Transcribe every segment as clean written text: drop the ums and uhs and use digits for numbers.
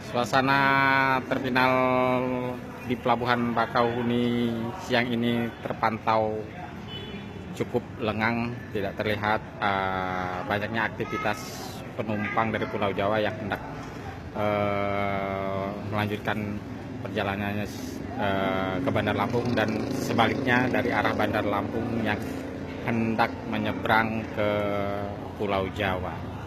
Suasana terminal di Pelabuhan Bakauheni siang ini terpantau cukup lengang, tidak terlihat banyaknya aktivitas penumpang dari Pulau Jawa yang hendak melanjutkan perjalanannya ke Bandar Lampung dan sebaliknya dari arah Bandar Lampung yang hendak menyeberang ke Pulau Jawa.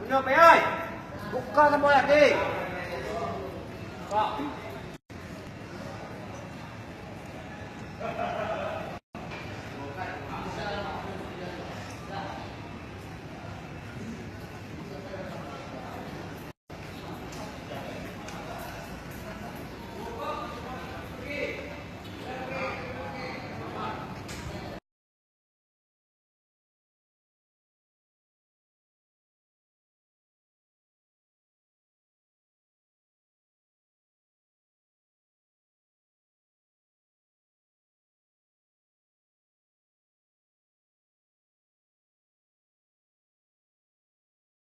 Punya pe ơi, buka semua lagi. Pak.